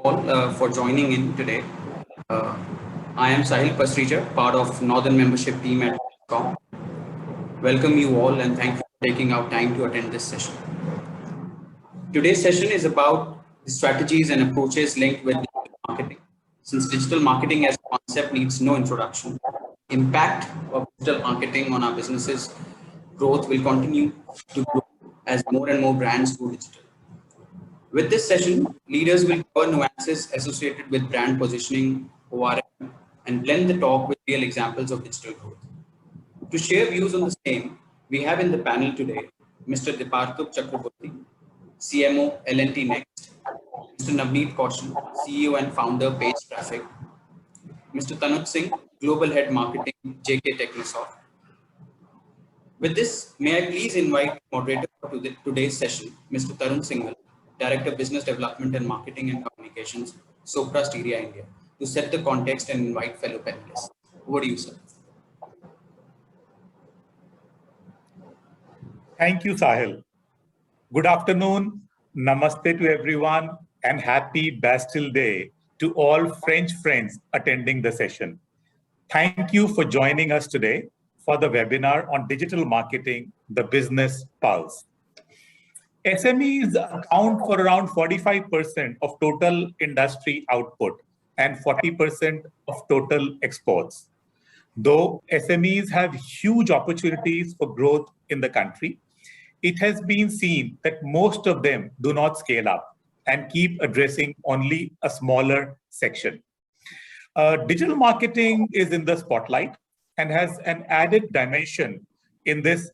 All for joining in today. Uh, I am Sahil Pasrija, part of Northern membership team at Com. Welcome you all and thank you for taking out time to attend this session. Today's session is about the strategies and approaches linked with digital marketing. Since digital marketing as a concept needs no introduction, impact of digital marketing on our businesses growth will continue to grow as more and more brands go digital. With this session, leaders will cover nuances associated with brand positioning, ORM, and blend the talk with real examples of digital growth. To share views on the same, we have in the panel today Mr. Diparthuk Chakraborty, CMO L&T Next, Mr. Navneet Kaushal, CEO and founder Page Traffic, Mr. Tanuj Singh, Global Head Marketing, JK Technosoft. With this, may I please invite moderator for today's session, Mr. Tarun Singhal, Director Business Development and Marketing and Communications, Sopra Steria India, to set the context and invite fellow panelists. Over to you, sir. Thank you, Sahil. Good afternoon, namaste to everyone, and happy Bastille Day to all French friends attending the session. Thank you for joining us today for the webinar on digital marketing, the business pulse. SMEs account for around 45% of total industry output and 40% of total exports. Though SMEs have huge opportunities for growth in the country, it has been seen that most of them do not scale up and keep addressing only a smaller section. Digital marketing is in the spotlight and has an added dimension in this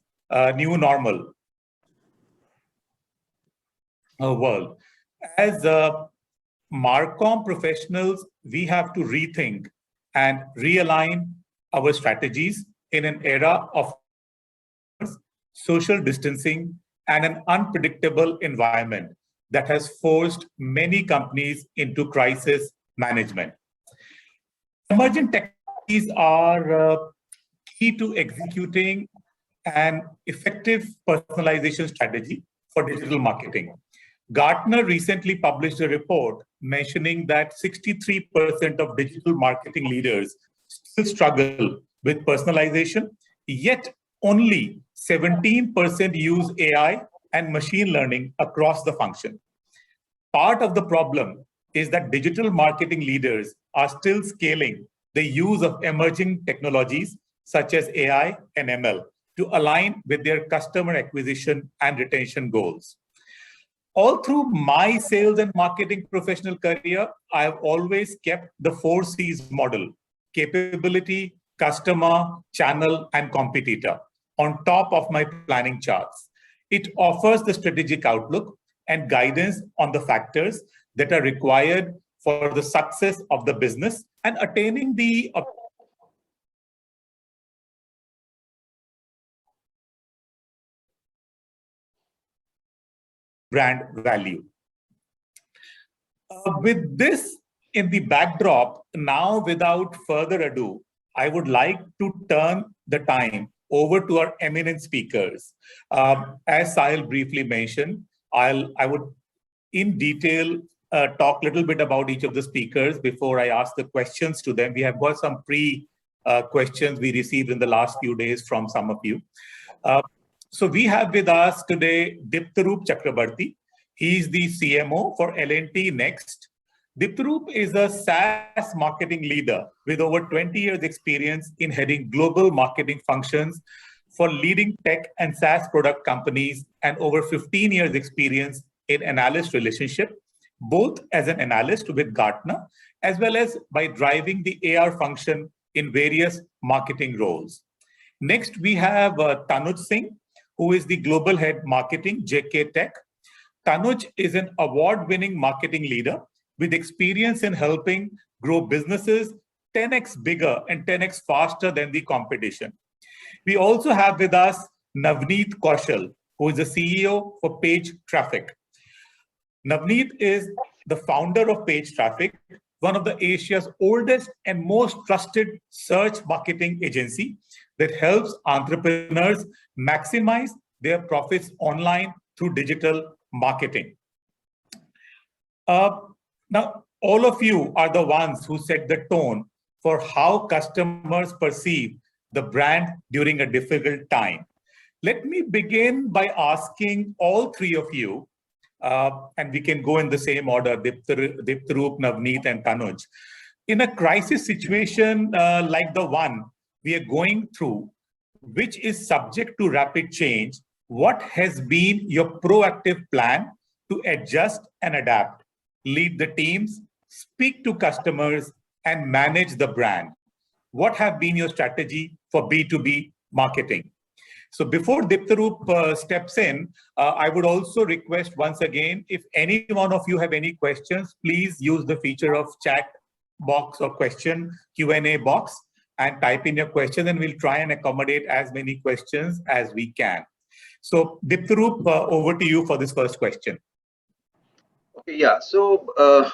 new normal world. As Marcom professionals, we have to rethink and realign our strategies in an era of social distancing and an unpredictable environment that has forced many companies into crisis management. Emerging technologies are key to executing an effective personalization strategy for digital marketing. Gartner recently published a report mentioning that 63% of digital marketing leaders still struggle with personalization, yet only 17% use AI and machine learning across the function. Part of the problem is that digital marketing leaders are still scaling the use of emerging technologies such as AI and ML to align with their customer acquisition and retention goals. All through my sales and marketing professional career, I have always kept the 4 C's model: capability, customer, channel, and competitor on top of my planning charts. It offers the strategic outlook and guidance on the factors that are required for the success of the business and attaining the brand value. With this in the backdrop, now without further ado, I would like to turn the time over to our eminent speakers. As Sahil briefly mentioned, I would in detail talk a little bit about each of the speakers before I ask the questions to them. We have got some questions we received in the last few days from some of you. So we have with us today Diptaroop Chakraborty. He is the CMO for L&T Next. Diptaroop is a SaaS marketing leader with over 20 years experience in heading global marketing functions for leading tech and SaaS product companies and over 15 years experience in analyst relationship, both as an analyst with Gartner, as well as by driving the AR function in various marketing roles. Next, we have Tanuj Singh, who is the Global Head Marketing, JK Tech. Tanuj is an award-winning marketing leader with experience in helping grow businesses 10x bigger and 10x faster than the competition. We also have with us Navneet Kaushal, who is the CEO for Page Traffic. Navneet is the founder of Page Traffic, one of the Asia's oldest and most trusted search marketing agency that helps entrepreneurs maximize their profits online through digital marketing. Now, All of you are the ones who set the tone for how customers perceive the brand during a difficult time. Let me begin by asking all three of you, and we can go in the same order, Diptaroop, Navneet, and Tanuj. In a crisis situation like the one we are going through, which is subject to rapid change, what has been your proactive plan to adjust and adapt, lead the teams, speak to customers, and manage the brand? What have been your strategy for B2B marketing? So before Diptaroop steps in, I would also request once again, if any one of you have any questions, please use the feature of chat box or question Q&A box and type in your question, and we'll try and accommodate as many questions as we can. So Diptaroop, over to you for this first question. Okay, yeah. So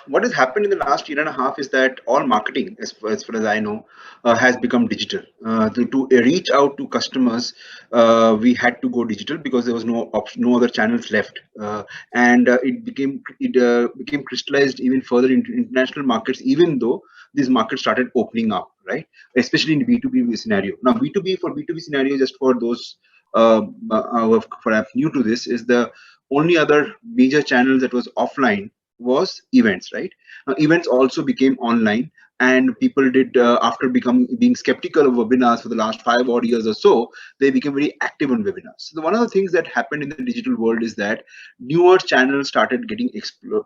what has happened in the last year and a half is that all marketing, as far as I know, has become digital. To reach out to customers, we had to go digital because there was no option, no other channels left, and it became crystallized even further into international markets. Even though these markets started opening up, right? Especially in B2B scenario. Now, B2B scenario, just for those perhaps new to this, is the only other major channel that was offline was events, right? Events also became online, and people did after being skeptical of webinars for the last 5 odd years or so, they became very active on webinars. So one of the things that happened in the digital world is that newer channels started getting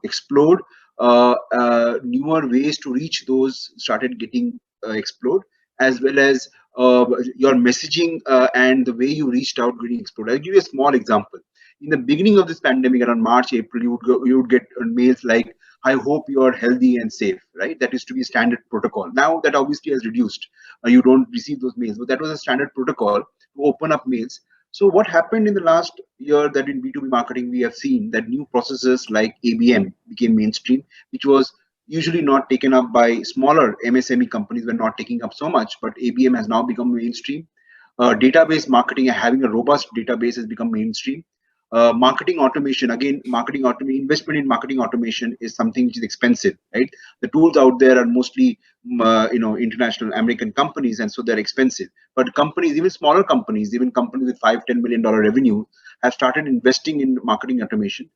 explode. Newer ways to reach those started getting explode, as well as your messaging and the way you reached out getting exploded. I'll give you a small example. In the beginning of this pandemic, around March, April, you would get mails like, "I hope you are healthy and safe," right? That used to be a standard protocol. Now that obviously has reduced. You don't receive those mails, but that was a standard protocol to open up mails. So what happened in the last year that in B2B marketing, we have seen that new processes like ABM became mainstream, which was usually not taken up by smaller MSME companies, were not taking up so much, but ABM has now become mainstream. Database marketing, having a robust database, has become mainstream. Marketing automation, again, investment in marketing automation is something which is expensive, right? The tools out there are mostly international American companies, and so they're expensive. But companies, even smaller companies, even companies with $5-10 million revenue, have started investing in marketing automation.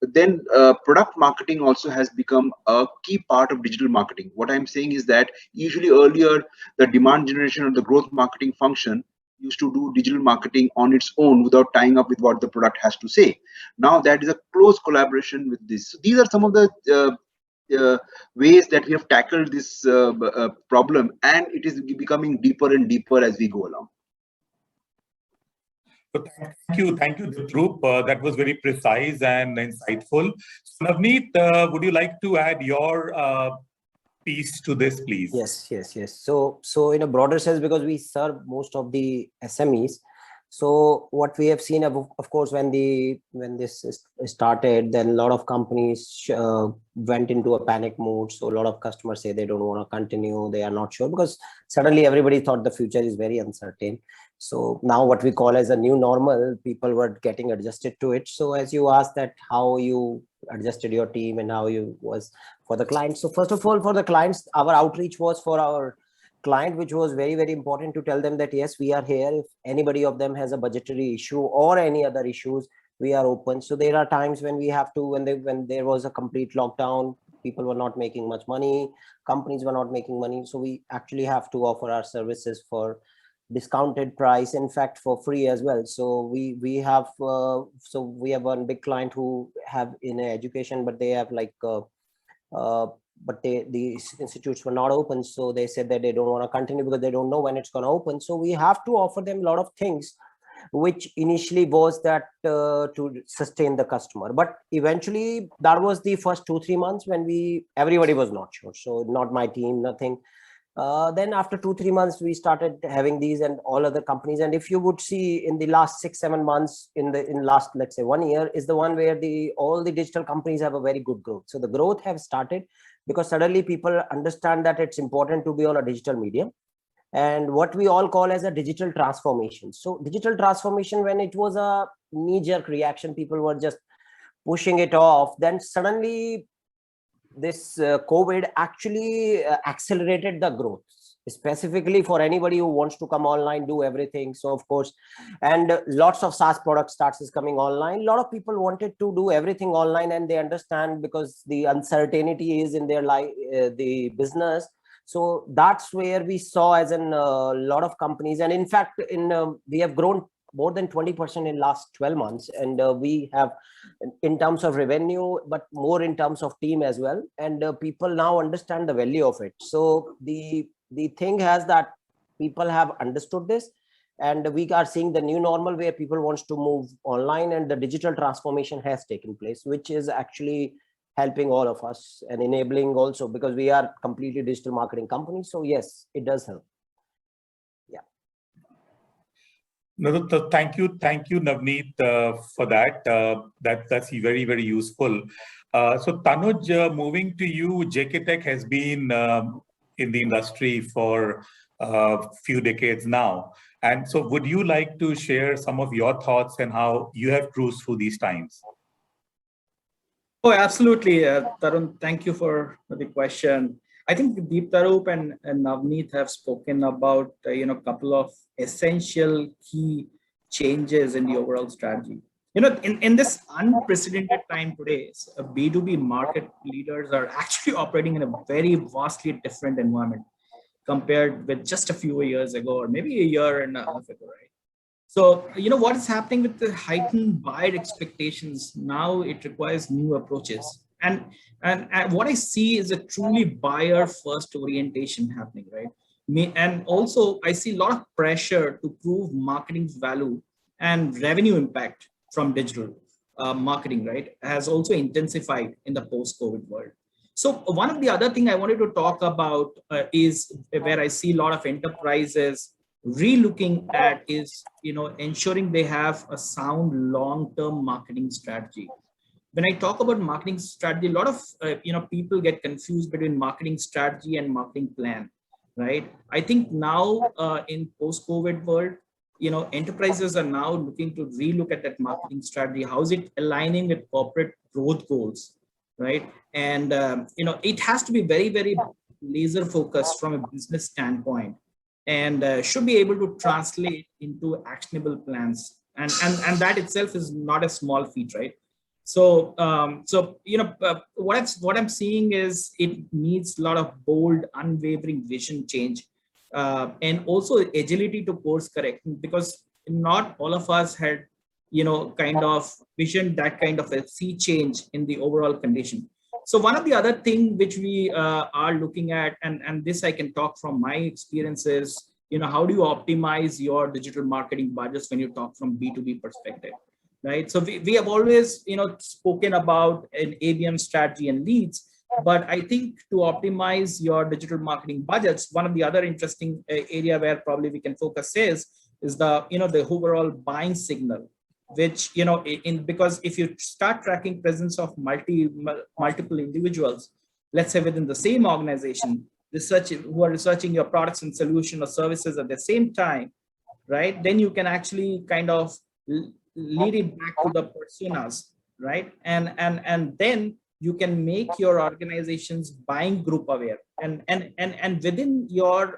Then product marketing also has become a key part of digital marketing. What I'm saying is that usually earlier, the demand generation or the growth marketing function used to do digital marketing on its own without tying up with what the product has to say. Now that is a close collaboration with this. So these are some of the ways that we have tackled this problem, and it is becoming deeper and deeper as we go along. So thank you, Diptaroop. That was very precise and insightful. So Navneet, would you like to add your piece to this, please? Yes. So in a broader sense, because we serve most of the SMEs, so what we have seen, of course, when this started, then a lot of companies went into a panic mode. So a lot of customers say they don't want to continue, they are not sure, because suddenly everybody thought the future is very uncertain. So now what we call as a new normal, people were getting adjusted to it. So as you asked that how you adjusted your team and how you was for the clients. So first of all, for the clients, our outreach was for our client, which was very, very important to tell them that, yes, we are here. If anybody of them has a budgetary issue or any other issues, we are open. So there are times when we have to, when there was a complete lockdown, people were not making much money, companies were not making money. So we actually have to offer our services for discounted price, in fact for free as well. So we have one big client who have in education, but they have like but the institutes were not open, so they said that they don't want to continue because they don't know when it's going to open. So we have to offer them a lot of things, which initially was that to sustain the customer, but eventually that was the first 2-3 months when everybody was not sure. So not my team, nothing. Then after 2-3 months, we started having these and all other companies. And if you would see in the last 6-7 months, in last, let's say 1 year, is the one where all the digital companies have a very good growth. So the growth have started because suddenly people understand that it's important to be on a digital medium, and what we all call as a digital transformation. So digital transformation, when it was a knee-jerk reaction, people were just pushing it off. Then suddenly this COVID actually accelerated the growth, specifically for anybody who wants to come online, do everything. So of course, and lots of SaaS product starts is coming online. A lot of people wanted to do everything online, and they understand because the uncertainty is in their life, the business. So that's where we saw as in a lot of companies, and in fact, we have grown more than 20% in last 12 months, and we have in terms of revenue, but more in terms of team as well, and people now understand the value of it. So the thing has that people have understood this, and we are seeing the new normal where people wants to move online, and the digital transformation has taken place, which is actually helping all of us and enabling also, because we are completely digital marketing company. So yes, it does help. No, thank you, Navneet, for that. That's very, very useful. So Tanuj, moving to you, JK Tech has been in the industry for a few decades now, and so would you like to share some of your thoughts and how you have cruised through these times? Oh, absolutely, Tarun. Thank you for the question. I think Deep Tarup and Navneet have spoken about couple of essential key changes in the overall strategy. In this unprecedented time today, B2B market leaders are actually operating in a very vastly different environment compared with just a few years ago, or maybe a year and a half ago, right? So, what is happening with the heightened buyer expectations? Now it requires new approaches. And what I see is a truly buyer first orientation happening, right? And also I see a lot of pressure to prove marketing's value and revenue impact from digital marketing, right, has also intensified in the post-COVID world. So one of the other thing I wanted to talk about is where I see a lot of enterprises re-looking at is, ensuring they have a sound long-term marketing strategy. When I talk about marketing strategy, a lot of people get confused between marketing strategy and marketing plan, right? I think now in post-COVID world, enterprises are now looking to re-look at that marketing strategy. How is it aligning with corporate growth goals, right? And it has to be very, very laser focused from a business standpoint, and should be able to translate into actionable plans. And that itself is not a small feat, right? So, what I'm seeing is it needs a lot of bold, unwavering vision change, and also agility to course correct, because not all of us had, kind of vision that kind of a sea change in the overall condition. So one of the other thing which we are looking at, and this I can talk from my experiences, how do you optimize your digital marketing budgets when you talk from B2B perspective? Right. So we have always, spoken about an ABM strategy and leads, but I think to optimize your digital marketing budgets, one of the other interesting area where probably we can focus is the, the overall buying signal, which, because if you start tracking presence of multiple individuals, let's say within the same organization, who are researching your products and solution or services at the same time, right? Then you can actually kind of lead it back to the personas, right? And then you can make your organization's buying group aware, and within your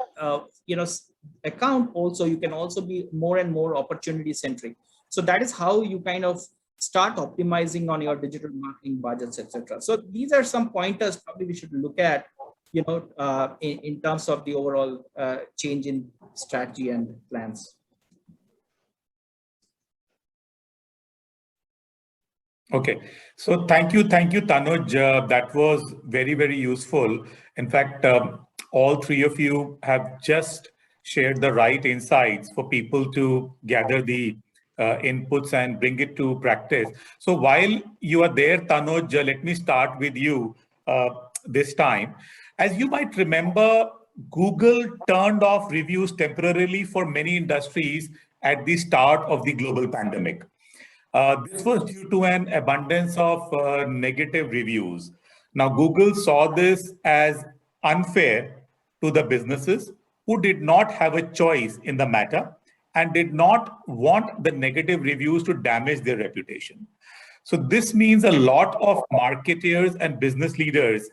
account also, you can also be more and more opportunity centric. So that is how you kind of start optimizing on your digital marketing budgets, etc. So these are some pointers probably we should look at, in terms of the overall change in strategy and plans. Okay, so thank you, Tanuj. That was very, very useful. In fact, all three of you have just shared the right insights for people to gather the inputs and bring it to practice. So while you are there, Tanuj, let me start with you this time. As you might remember, Google turned off reviews temporarily for many industries at the start of the global pandemic. This was due to an abundance of negative reviews. Now, Google saw this as unfair to the businesses who did not have a choice in the matter and did not want the negative reviews to damage their reputation. So this means a lot of marketers and business leaders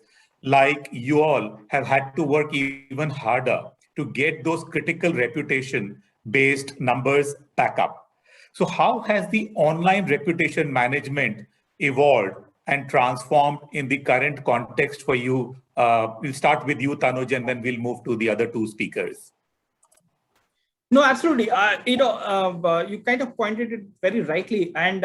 like you all have had to work even harder to get those critical reputation-based numbers back up. So how has the online reputation management evolved and transformed in the current context for you? We'll start with you, Tanuj, and then we'll move to the other two speakers. No, absolutely. You kind of pointed it very rightly. And,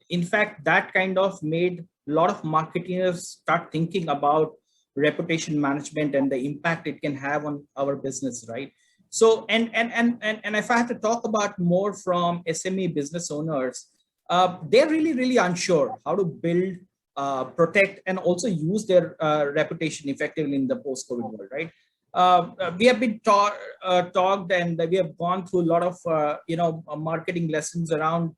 in fact, that kind of made a lot of marketers start thinking about reputation management and the impact it can have on our business, right? So, and if I have to talk about more from SME business owners, they're really unsure how to build, protect, and also use their reputation effectively in the post-COVID world, right? We have been talked and we have gone through a lot of marketing lessons around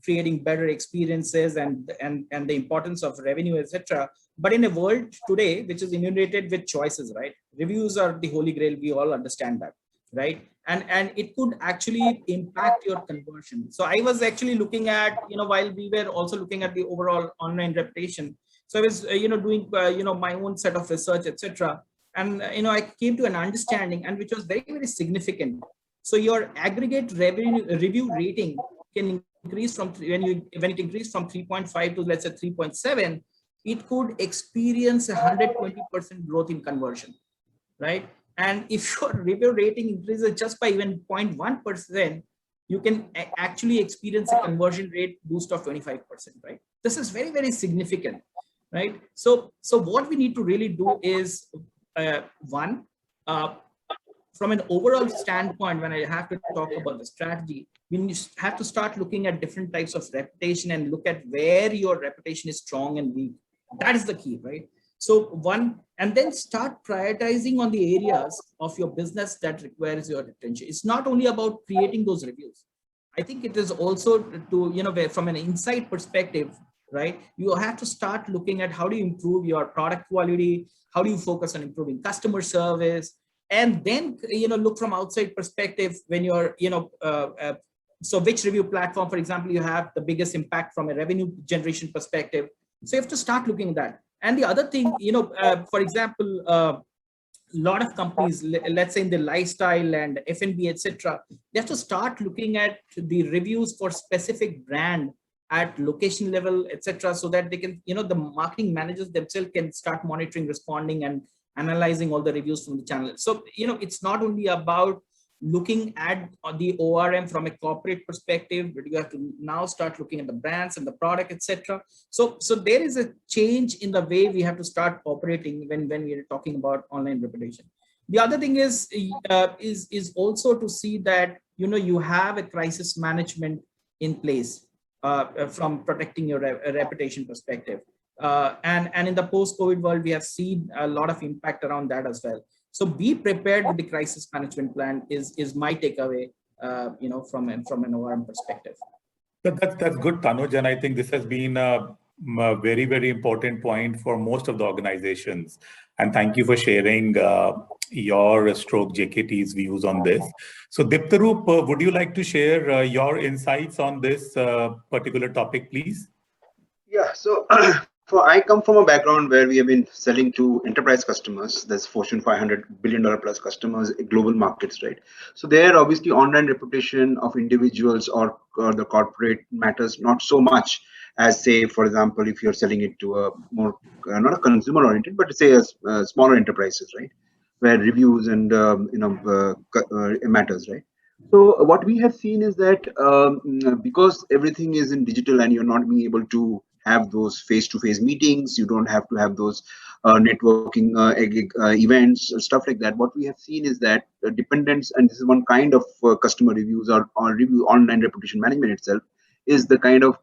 creating better experiences and the importance of revenue, etc. But in a world today which is inundated with choices, right? Reviews are the holy grail. We all understand that, right? And it could actually impact your conversion. So I was actually looking at, while we were also looking at the overall online reputation. So I was, doing, my own set of research, etc. And, I came to an understanding, and which was very significant. So your aggregate review rating can increase from, when it increased from 3.5 to, let's say, 3.7, it could experience 120% growth in conversion, right? And if your review rating increases just by even 0.1%, you can actually experience a conversion rate boost of 25%, right? This is very significant. Right. So what we need to really do is from an overall standpoint, when I have to talk about the strategy, we have to start looking at different types of reputation and look at where your reputation is strong and weak. That is the key, right? So and then start prioritizing on the areas of your business that requires your attention. It's not only about creating those reviews. I think it is also to, from an insight perspective, right? You have to start looking at how do you improve your product quality, how do you focus on improving customer service, and then look from outside perspective when you're so which review platform, for example, you have the biggest impact from a revenue generation perspective. So you have to start looking at that. And the other thing, for example, a lot of companies, let's say in the lifestyle and F&B, etc., they have to start looking at the reviews for specific brand at location level, etc., so that they can, the marketing managers themselves can start monitoring, responding, and analyzing all the reviews from the channel. So, it's not only about looking at the ORM from a corporate perspective, but you have to now start looking at the brands and the product, etc. So there is a change in the way we have to start operating when we are talking about online reputation. The other thing is also to see that, you have a crisis management in place. From protecting your reputation perspective. And in the post-COVID world, we have seen a lot of impact around that as well. So be prepared with the crisis management plan is my takeaway, from an ORM perspective. That's good, Tanuj, and I think this has been a very important point for most of the organizations. And thank you for sharing your stroke JKT's views on this. So Diptaroop, would you like to share your insights on this particular topic, please? Yeah, so I come from a background where we have been selling to enterprise customers. That's Fortune 500 billion dollar plus customers, global markets, right? So there, obviously, online reputation of individuals or the corporate matters not so much as, say, for example, if you're selling it to a more not a consumer oriented, but say a smaller enterprises, right, where reviews and matters, right? So what we have seen is that because everything is in digital and you're not being able to have those face-to-face meetings, you don't have to have those networking events or stuff like that. What we have seen is that dependence, and this is one kind of customer reviews or review online reputation management itself, is the kind of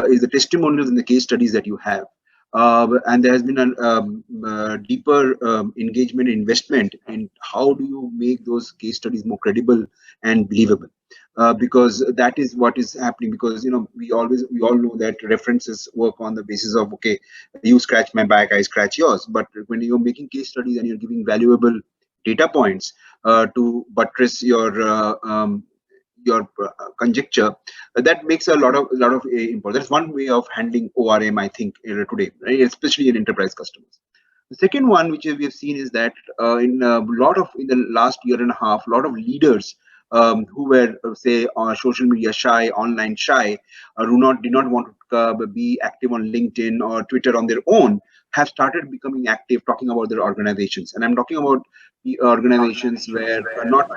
is the testimonials and the case studies that you have. And there has been a deeper engagement investment in how do you make those case studies more credible and believable, because that is what is happening. Because we all know that references work on the basis of, okay, you scratch my back, I scratch yours. But when you're making case studies and you're giving valuable data points to buttress your your conjecture, that makes a lot of important. That's one way of handling ORM, I think, today, right? Especially in enterprise customers. The second one, which we have seen, is that in the last year and a half, a lot of leaders who were say social media shy, online shy, did not want to be active on LinkedIn or Twitter on their own, have started becoming active, talking about their organizations. And I'm talking about the organizations where not.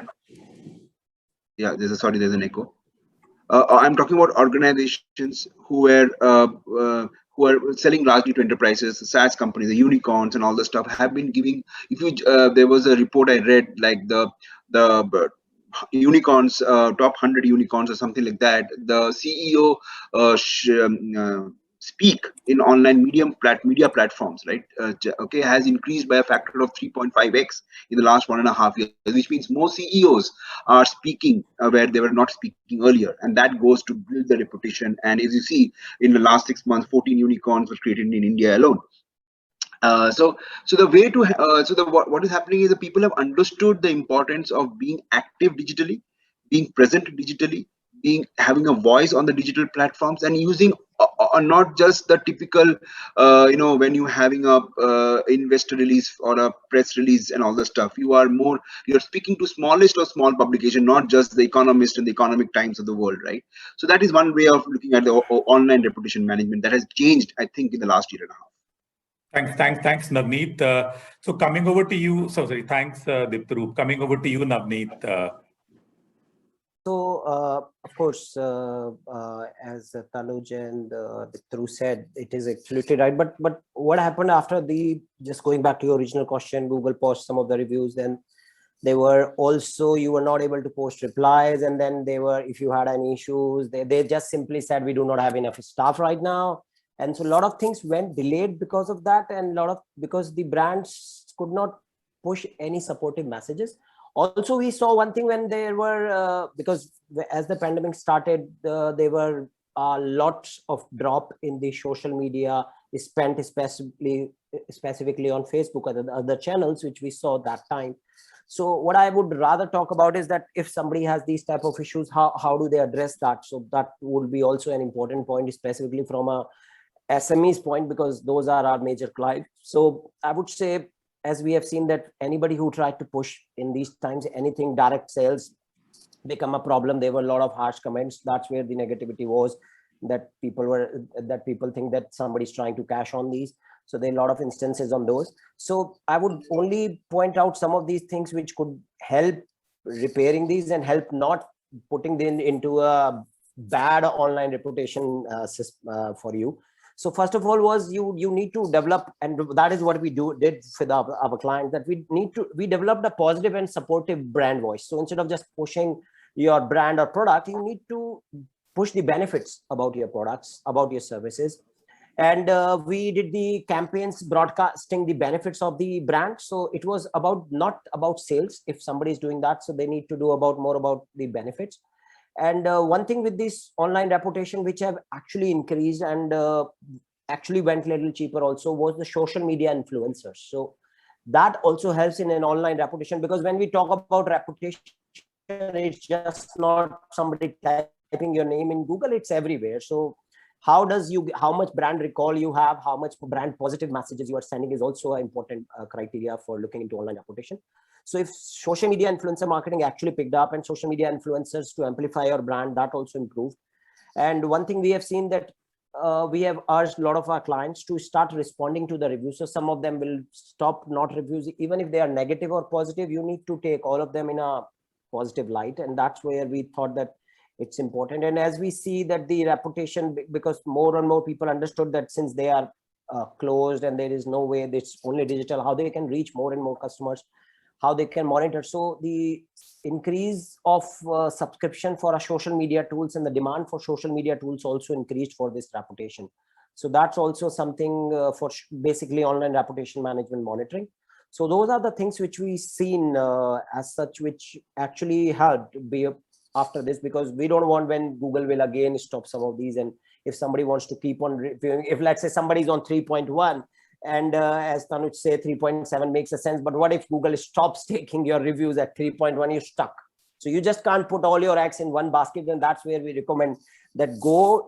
Yeah, there's an echo. I'm talking about organizations who are selling largely to enterprises, SaaS companies, the unicorns, and all the stuff have been giving. If you there was a report I read, like the unicorns, top 100 unicorns or something like that. The CEO speak in online media platforms, right? Okay, has increased by a factor of 3.5x in the last 1.5 years, which means more CEOs are speaking where they were not speaking earlier, and that goes to build the reputation. And as you see, in the last 6 months, 14 unicorns were created in India alone. So the way to what is happening is the people have understood the importance of being active digitally, being present digitally, having a voice on the digital platforms, and using not just the typical when you're having a investor release or a press release and all the stuff. You're speaking to smallest of small publication, not just the Economist and the Economic Times of the world, right? So that is one way of looking at the online reputation management that has changed, I think, in the last year and a half. Thanks, Navneet. So coming over to you, thanks, Diptaroop. Coming over to you, Navneet. Of course, as Tanuj and Diptaroop said, it is absolutely right. But what happened after just going back to your original question, Google posted some of the reviews, then you were not able to post replies, and then if you had any issues, they just simply said, we do not have enough staff right now. And so a lot of things went delayed because of that, and because the brands could not push any supportive messages. Also, we saw one thing when there were, because as the pandemic started, there were lots of drop in the social media spent, specifically on Facebook or the other channels, which we saw that time. So what I would rather talk about is that if somebody has these type of issues, how do they address that? So that would be also an important point, specifically from a SME's point, because those are our major clients. So I would say, as we have seen, that anybody who tried to push in these times, anything direct sales become a problem. There were a lot of harsh comments. That's where the negativity was, that people think that somebody's trying to cash on these. So there are a lot of instances on those. So I would only point out some of these things which could help repairing these and help not putting them into a bad online reputation for you. So first of all was you need to develop, and that is what we did with our clients, that we developed a positive and supportive brand voice. So instead of just pushing your brand or product, you need to push the benefits about your products, about your services. And we did the campaigns broadcasting the benefits of the brand. So it was not about sales. If somebody is doing that, so they need to do more about the benefits. And one thing with this online reputation, which have actually increased and actually went a little cheaper also, was the social media influencers. So that also helps in an online reputation, because when we talk about reputation, it's just not somebody typing your name in Google, it's everywhere. So how much brand recall you have, how much brand positive messages you are sending is also an important criteria for looking into online reputation. So if social media influencer marketing actually picked up and social media influencers to amplify your brand, that also improved. And one thing we have seen that we have urged a lot of our clients to start responding to the reviews. So some of them will stop not reviews, even if they are negative or positive, you need to take all of them in a positive light. And that's where we thought that it's important. And as we see that the reputation, because more and more people understood that since they are closed and there is no way, it's only digital, how they can reach more and more customers, how they can monitor. So the increase of subscription for our social media tools and the demand for social media tools also increased for this reputation. So that's also something for basically online reputation management monitoring. So those are the things which we've seen as such, which actually helped be after this, because we don't want when Google will again stop some of these. And if somebody wants to keep on reviewing, if let's say somebody's on 3.1, and as Tanuj say, 3.7 makes a sense. But what if Google stops taking your reviews at 3.1? You're stuck. So you just can't put all your eggs in one basket, and that's where we recommend that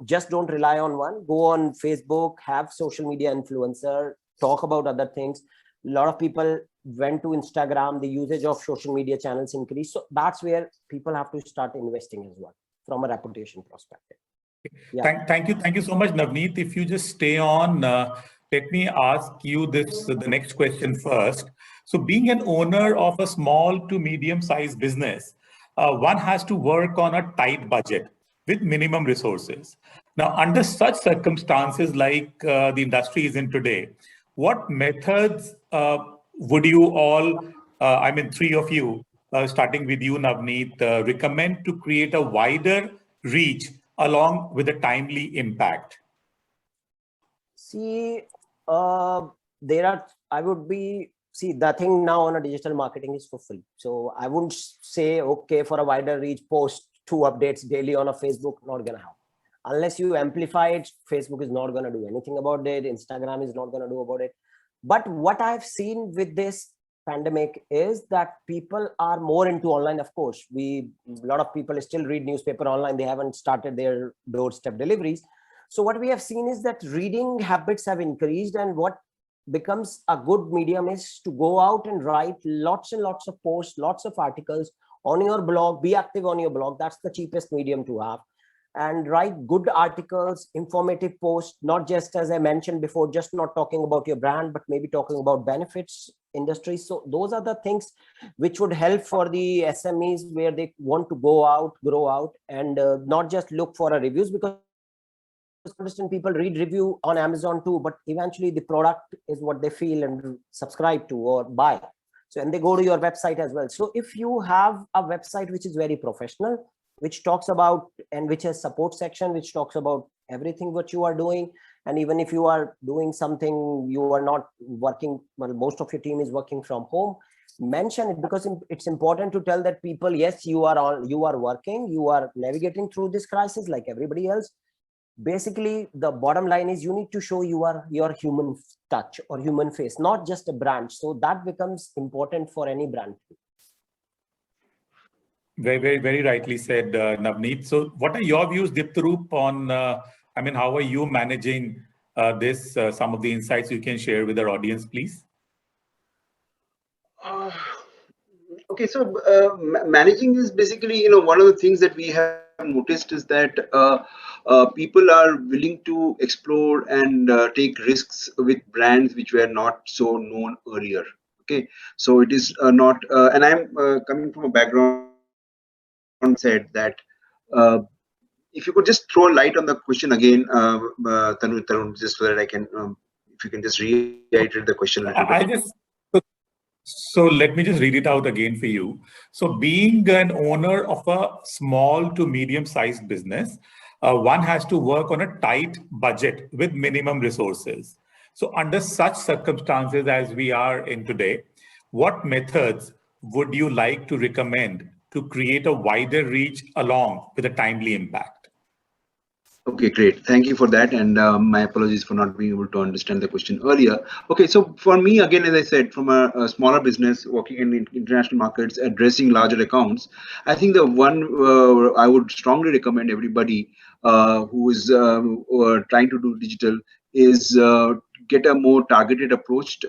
just don't rely on one. Go on Facebook, have social media influencer, talk about other things. A lot of people went to Instagram, the usage of social media channels increased. So that's where people have to start investing as well from a reputation perspective. Yeah. Thank you so much, Navneet. If you just stay on, let me ask you the next question first. So being an owner of a small to medium-sized business, one has to work on a tight budget with minimum resources. Now, under such circumstances like the industry is in today, what methods would you all, I mean, three of you, starting with you, Navneet, recommend to create a wider reach along with a timely impact? See, the thing now on a digital marketing is for free. So I wouldn't say, okay, for a wider reach, post 2 updates daily on a Facebook, not gonna help. Unless you amplify it, Facebook is not gonna do anything about it. Instagram is not gonna do about it. But what I've seen with this pandemic is that people are more into online. Of course, a lot of people still read newspaper online. They haven't started their doorstep deliveries. So what we have seen is that reading habits have increased, and what becomes a good medium is to go out and write lots and lots of posts, lots of articles on your blog. Be active on your blog. That's the cheapest medium to have. And write good articles, informative posts, not just, as I mentioned before, just not talking about your brand, but maybe talking about benefits, industry. So those are the things which would help for the SMEs where they want to go out, grow out, and not just look for a reviews, because people read review on Amazon too, but eventually the product is what they feel and subscribe to or buy. So, and they go to your website as well. So if you have a website which is very professional, which talks about, and which has support section, which talks about everything what you are doing, and even if you are doing something, you are not working, well, most of your team is working from home, mention it, because it's important to tell that people, yes, you are working, you are navigating through this crisis like everybody else. Basically, the bottom line is you need to show your human touch or human face, not just a brand. So that becomes important for any brand. Very rightly said, Navneet. So what are your views, Diptaroop, on, how are you managing this? Some of the insights you can share with our audience, please. Okay, so managing is basically, one of the things that we have noticed is that people are willing to explore and take risks with brands which were not so known earlier. Okay, so it is not, and I'm coming from a background said that if you could just throw light on the question again, Tarun, just so that I can, if you can just reiterate the question a little bit. So let me just read it out again for you. So being an owner of a small to medium-sized business, one has to work on a tight budget with minimum resources. So under such circumstances as we are in today, what methods would you like to recommend to create a wider reach along with a timely impact? Okay, great. Thank you for that. And my apologies for not being able to understand the question earlier. Okay, so for me, again, as I said, from a smaller business working in international markets, addressing larger accounts, I think the one I would strongly recommend everybody who is trying to do digital is get a more targeted approach.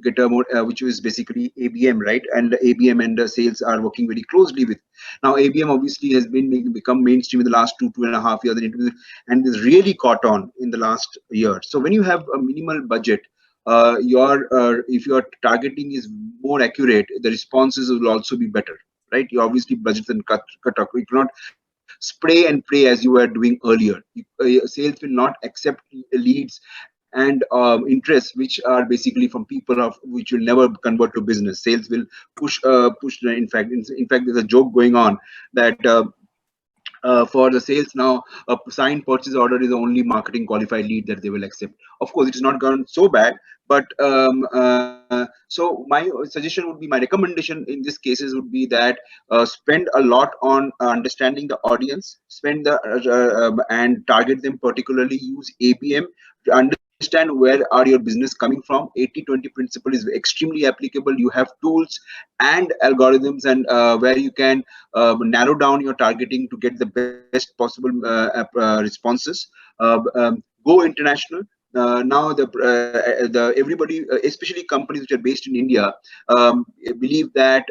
Get a more, which is basically ABM, right? And ABM and sales are working very closely with. Now, ABM obviously has become mainstream in the last 2.5 years, and is really caught on in the last year. So when you have a minimal budget, if your targeting is more accurate, the responses will also be better, right? You obviously budget and cut off. You cannot spray and pray as you were doing earlier. Sales will not accept leads and interests which are basically from people which will never convert to business. Sales will push. In fact, there's a joke going on that for the sales now, a signed purchase order is the only marketing qualified lead that they will accept. Of course, it has not gone so bad, but so my suggestion would be, my recommendation in these cases would be that spend a lot on understanding the audience, and target them particularly. Use ABM to understand understand where are your business coming from. 80-20 principle is extremely applicable. You have tools and algorithms, and where you can narrow down your targeting to get the best possible responses. Go international. Now the everybody, especially companies which are based in India, believe that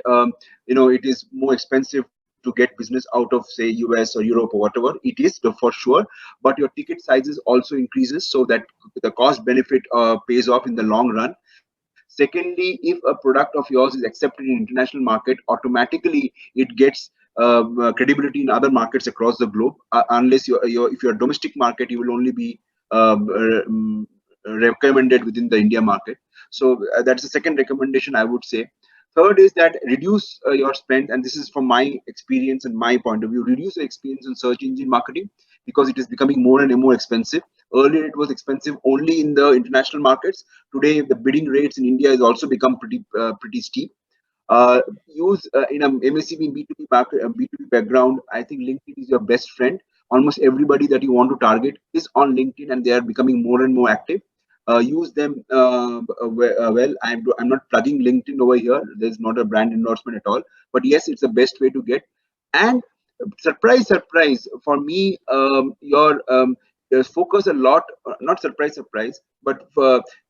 it is more expensive to get business out of, say, US or Europe or whatever. It is for sure, but your ticket sizes also increases, so that the cost benefit pays off in the long run. Secondly, if a product of yours is accepted in international market, automatically it gets credibility in other markets across the globe. Unless if you're a domestic market, you will only be recommended within the India market. So that's the second recommendation I would say. Third is that reduce your spend, and this is from my experience and my point of view. Reduce your experience in search engine marketing, because it is becoming more and more expensive. Earlier, it was expensive only in the international markets. Today, the bidding rates in India has also become pretty steep. Use in a MSCB B2B market, B2B background. I think LinkedIn is your best friend. Almost everybody that you want to target is on LinkedIn, and they are becoming more and more active. Use them well. I'm not plugging LinkedIn over here. There's not a brand endorsement at all. But yes, it's the best way to get. And surprise, for me, focus a lot, not surprise, but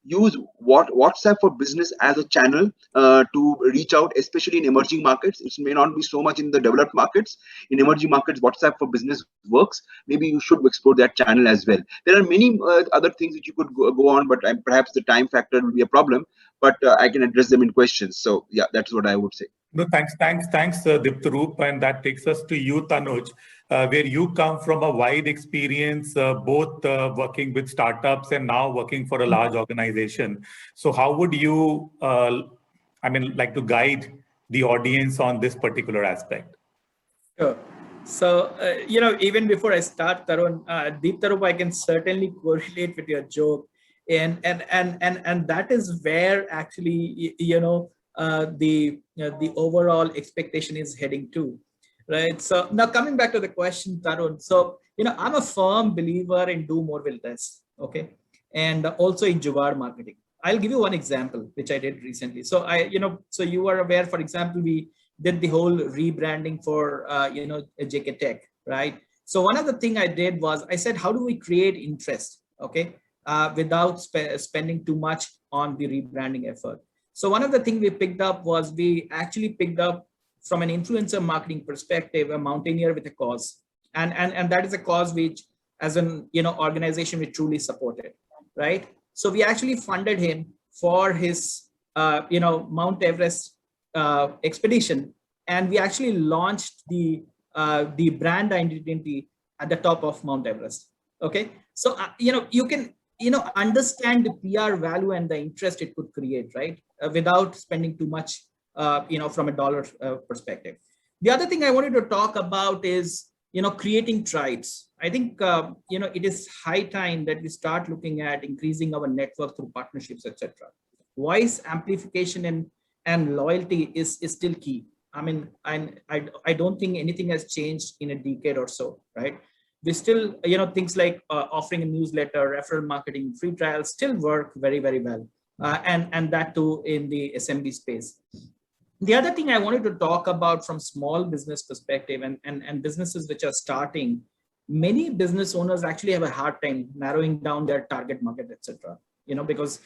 use WhatsApp for business as a channel to reach out, especially in emerging markets. It may not be so much in the developed markets. In emerging markets, WhatsApp for business works. Maybe you should explore that channel as well. There are many other things which you could go on, but perhaps the time factor will be a problem. But I can address them in questions. So yeah, that's what I would say. No, thanks, Deeptaroop, and that takes us to you, Tanuj, where you come from a wide experience, both working with startups and now working for a large organization. So, how would you, like to guide the audience on this particular aspect? Sure. So, even before I start, Tarun, Deeptaroop, I can certainly correlate with your joke, and that is where actually, the overall expectation is heading to, right? So now coming back to the question, Tarun. So I'm a firm believer in do more with less, okay, and also in Jugaad marketing. I'll give you one example which I did recently. So so you are aware, for example, we did the whole rebranding for JK Tech, right? So one of the thing I did was I said, how do we create interest, okay, without spending too much on the rebranding effort? So one of the things we picked up was we actually picked up from an influencer marketing perspective, a mountaineer with a cause. And that is a cause which as an organization we truly supported, right? So we actually funded him for his Mount Everest expedition. And we actually launched the brand identity at the top of Mount Everest. Okay. So you can understand the PR value and the interest it could create, right? Without spending too much, from a dollar perspective. The other thing I wanted to talk about is, creating tribes. I think, it is high time that we start looking at increasing our network through partnerships, etc. Voice amplification and loyalty is still key. I mean, I don't think anything has changed in a decade or so, right? We still, things like offering a newsletter, referral marketing, free trials still work very, very well. And that too in the SMB space. The other thing I wanted to talk about from small business perspective and businesses which are starting, many business owners actually have a hard time narrowing down their target market, etc. Because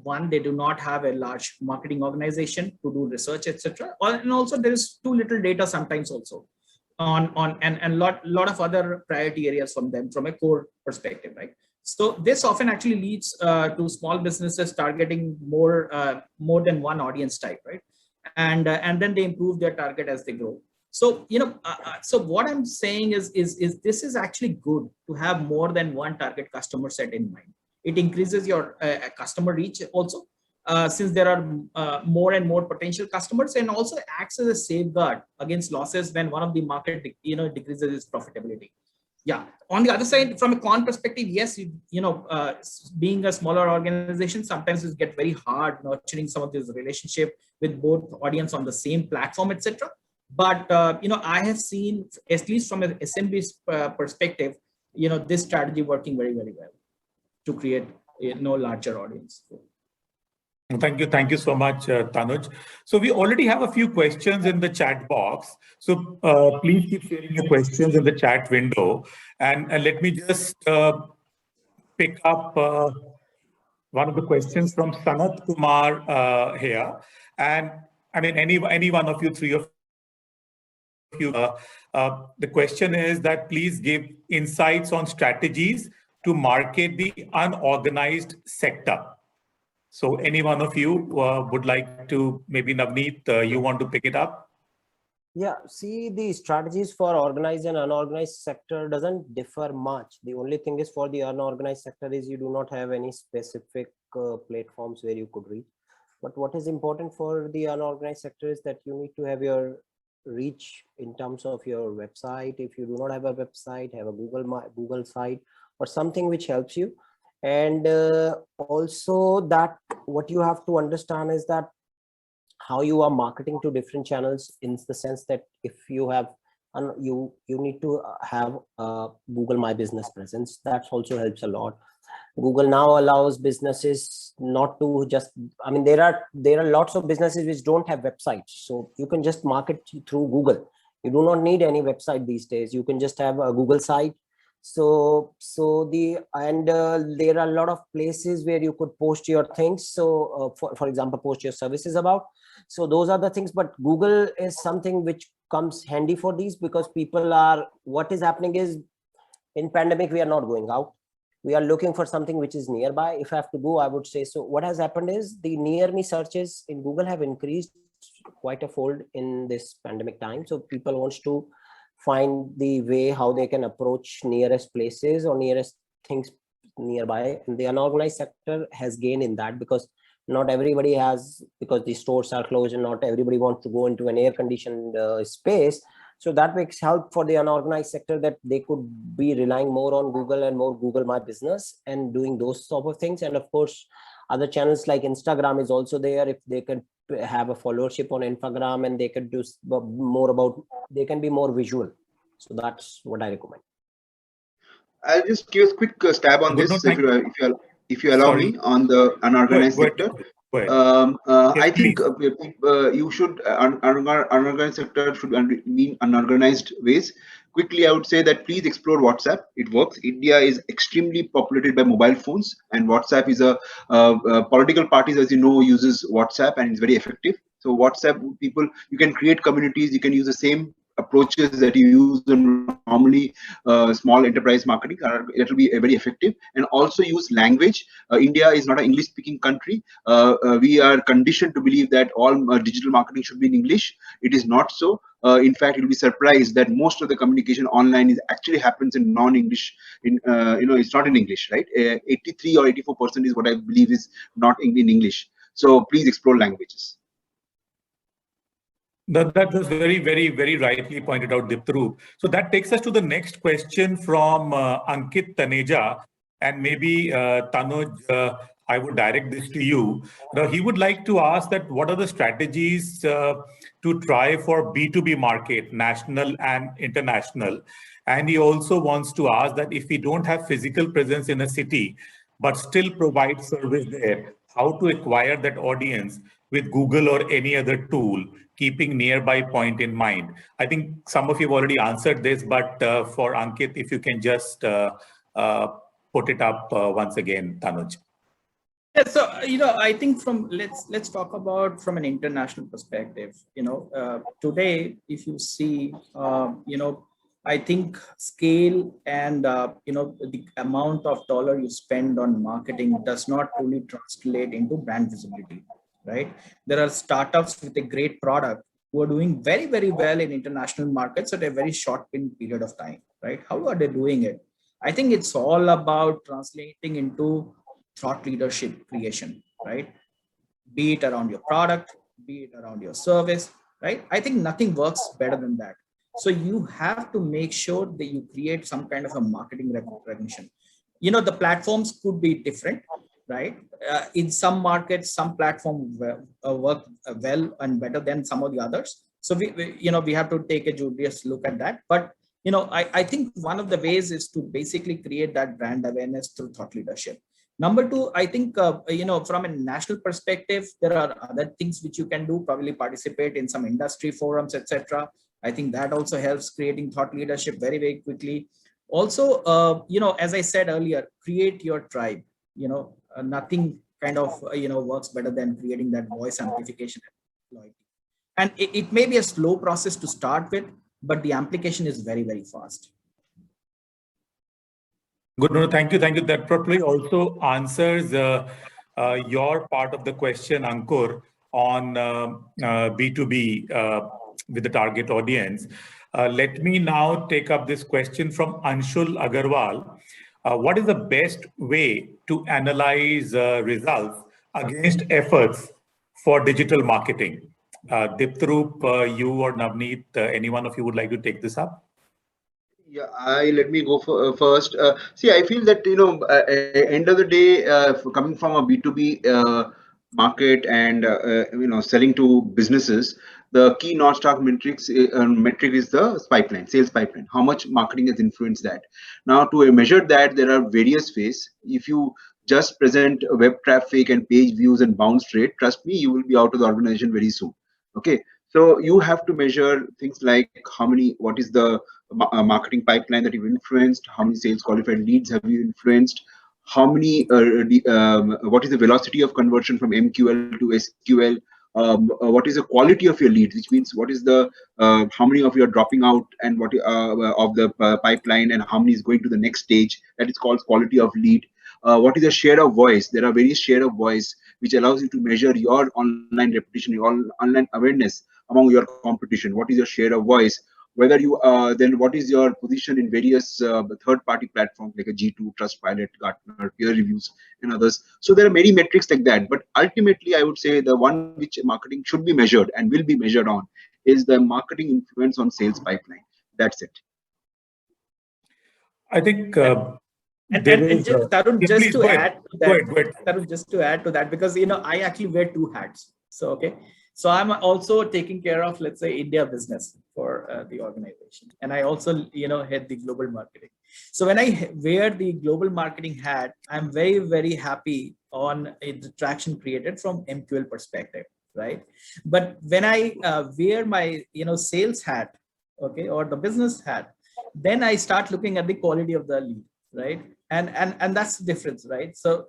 one, they do not have a large marketing organization to do research, etc. And also there is too little data sometimes also and lot of other priority areas from them from a core perspective, right? So this often actually leads to small businesses targeting more than one audience type, right? And then they improve their target as they grow. So so what I'm saying is this is actually good to have more than one target customer set in mind. It increases your customer reach also, since there are more and more potential customers, and also acts as a safeguard against losses when one of the market decreases its profitability. Yeah. On the other side, from a con perspective, yes, being a smaller organization, sometimes it gets very hard nurturing some of this relationship with both audience on the same platform, etc. But I have seen, at least from an SMB perspective, this strategy working very, very well to create larger audience. Thank you so much, Tanuj. So we already have a few questions in the chat box. So please keep sharing your questions in the chat window. And let me just pick up one of the questions from Sanat Kumar here. And I mean, any one of you, three of you, the question is that please give insights on strategies to market the unorganized sector. So any one of you would like to, maybe Navneet, you want to pick it up? Yeah, see, the strategies for organized and unorganized sector doesn't differ much. The only thing is for the unorganized sector is you do not have any specific platforms where you could reach. But what is important for the unorganized sector is that you need to have your reach in terms of your website. If you do not have a website, have a Google site or something which helps you. And also that what you have to understand is that how you are marketing to different channels, in the sense that if you have you need to have a Google My Business presence. That also helps a lot. Google now allows businesses not to just, I mean, there are lots of businesses which don't have websites, so you can just market through Google. You do not need any website these days. You can just have a Google site. So there are a lot of places where you could post your things. So for example, post your services about. So those are the things, but Google is something which comes handy for these, because people are, what is happening is, in pandemic, we are not going out. We are looking for something which is nearby. If I have to go, I would say, so what has happened is the near me searches in Google have increased quite a fold in this pandemic time. So people wants to find the way how they can approach nearest places or nearest things nearby. And the unorganized sector has gained in that, because not everybody has, because the stores are closed and not everybody wants to go into an air conditioned space. So that makes help for the unorganized sector, that they could be relying more on Google and more Google My Business and doing those sort of things. And of course, other channels like Instagram is also there. If they could have a followership on Instagram, and they could do more about, they can be more visual. So that's what I recommend. I'll just give a quick stab on this, if you allow me, on the unorganized sector. I think you should, unorganized sector should mean unorganized ways. Quickly, I would say that please explore WhatsApp. It works. India is extremely populated by mobile phones, and WhatsApp is a political parties, as you know, uses WhatsApp, and it's very effective. So WhatsApp, people, you can create communities. You can use the same approaches that you use in normally small enterprise marketing. It will be very effective. And also use language. India is not an English speaking country. We are conditioned to believe that all digital marketing should be in English. It is not so. In fact, you'll be surprised that most of the communication online is actually happens in non-English. It's not in English, right? 83 or 84% is what I believe is not in English. So please explore languages. That was very, very, very rightly pointed out, Diptaroop. So that takes us to the next question from Ankit Taneja, and maybe Tanuj, I would direct this to you. He would like to ask that what are the strategies to try for B2B market, national and international? And he also wants to ask that if we don't have physical presence in a city, but still provide service there, how to acquire that audience with Google or any other tool, keeping nearby point in mind? I think some of you have already answered this, but for Ankit, if you can just put it up once again, Tanuj. Yeah, so I think let's talk about from an international perspective. Today, if you see, I think scale and the amount of dollar you spend on marketing does not truly translate into brand visibility, right? There are startups with a great product who are doing very, very well in international markets at a very short period of time, right? How are they doing it? I think it's all about translating into thought leadership creation, right? Be it around your product, be it around your service, right? I think nothing works better than that. So you have to make sure that you create some kind of a marketing recognition. The platforms could be different, right? In some markets, some platforms work well and better than some of the others. So we have to take a judicious look at that. But I think one of the ways is to basically create that brand awareness through thought leadership. Number two, I think, from a national perspective, there are other things which you can do, probably participate in some industry forums, etc. I think that also helps creating thought leadership very, very quickly. Also, as I said earlier, create your tribe. Nothing kind of, works better than creating that voice amplification and loyalty. And it may be a slow process to start with, but the application is very, very fast. Good, no, thank you. That probably also answers your part of the question, Ankur, on B2B with the target audience. Let me now take up this question from Anshul Agarwal. What is the best way to analyze results against efforts for digital marketing? Diptaroop, you or Navneet, any one of you would like to take this up? Yeah, let me go for, first. See, I feel that end of the day, coming from a B2B market and selling to businesses, the key North Star metric is the pipeline, sales pipeline. How much marketing has influenced that? Now, to measure that, there are various ways. If you just present web traffic and page views and bounce rate, trust me, you will be out of the organization very soon. Okay, so you have to measure things like what is the marketing pipeline that you've influenced, how many sales qualified leads have you influenced, how many what is the velocity of conversion from MQL to SQL, what is the quality of your leads, which means what is the how many of you are dropping out and what of the pipeline, and how many is going to the next stage. That is called quality of lead. What is the share of voice? There are various share of voice which allows you to measure your online reputation, your online awareness among your competition. What is your share of voice? Whether you then what is your position in various third-party platforms like a G2, Trustpilot, Gartner, peer reviews, and others. So there are many metrics like that. But ultimately, I would say the one which marketing should be measured and will be measured on is the marketing influence on sales pipeline. That's it. I think. Tarun, just to add to that, go ahead. Tarun, just to add to that, because I actually wear two hats. So so I'm also taking care of, let's say, India business for the organization, and I also head the global marketing. So when I wear the global marketing hat, I'm very, very happy on the traction created from MQL perspective, right? But when I wear my sales hat, or the business hat, then I start looking at the quality of the lead, right? And that's the difference, right? So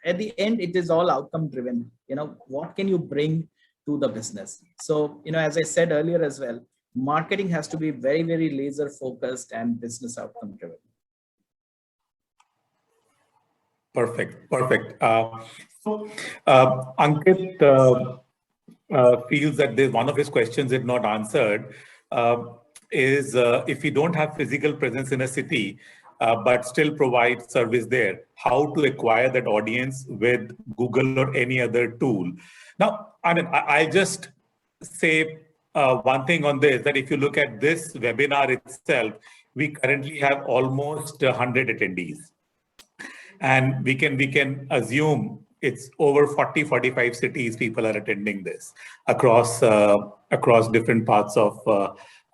at the end, it is all outcome driven. What can you bring to the business? So as I said earlier as well, marketing has to be very, very laser focused and business outcome driven. Perfect. So Ankit feels that one of his questions is not answered. Is if we don't have physical presence in a city, but still provide service there, how to acquire that audience with Google or any other tool? Now, I mean, I'll just say one thing on this, that if you look at this webinar itself, we currently have almost 100 attendees. And we can assume it's over 40-45 cities people are attending this across different parts of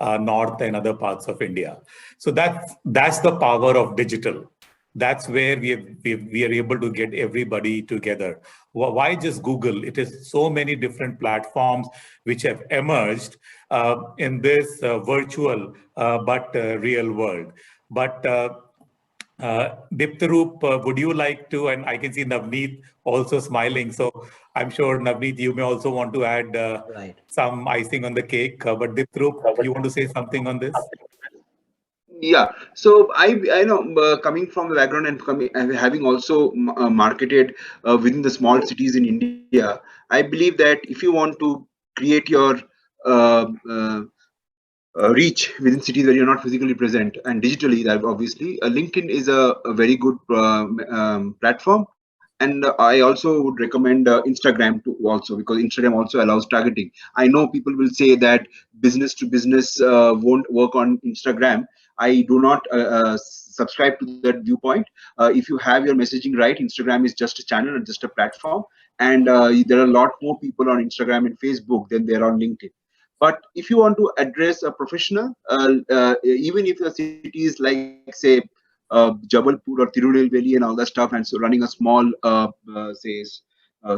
North and other parts of India. So that's the power of digital. That's where we are able to get everybody together. Why just Google? It is so many different platforms which have emerged in this virtual but real world. But Diptaroop, would you like to, and I can see Navneet also smiling. So I'm sure Navneet, you may also want to add some icing on the cake. But Diptaroop, you want to say something on this? Yeah, so I know coming from the background and having also marketed within the small cities in India, I believe that if you want to create your reach within cities where you're not physically present and digitally, that obviously LinkedIn is a very good platform. And I also would recommend Instagram to also, because Instagram also allows targeting. I know people will say that business to business won't work on Instagram. I do not subscribe to that viewpoint. If you have your messaging right, Instagram is just a channel and just a platform. And there are a lot more people on Instagram and Facebook than there are on LinkedIn. But if you want to address a professional, even if the city is like, say, Jabalpur or Tirunelveli and all that stuff, and so running a small,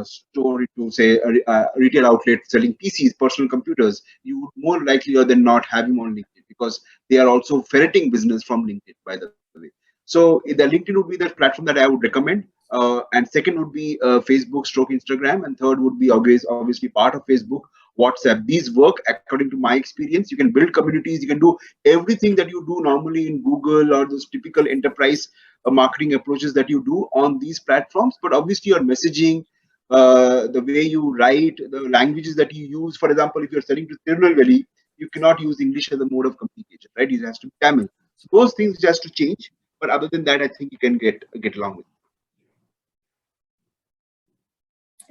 store to say a retail outlet selling PCs, personal computers, you would more likely than not have him on LinkedIn, because they are also ferreting business from LinkedIn, by the way. So the LinkedIn would be the platform that I would recommend. And second would be Facebook stroke Instagram, and third would be obviously part of Facebook, WhatsApp. These work according to my experience. You can build communities, you can do everything that you do normally in Google or those typical enterprise marketing approaches that you do on these platforms. But obviously your messaging, the way you write, the languages that you use. For example, if you're selling to Tirunelveli, you cannot use English as a mode of communication, right? It has to be Tamil. So those things just to change. But other than that, I think you can get along with it.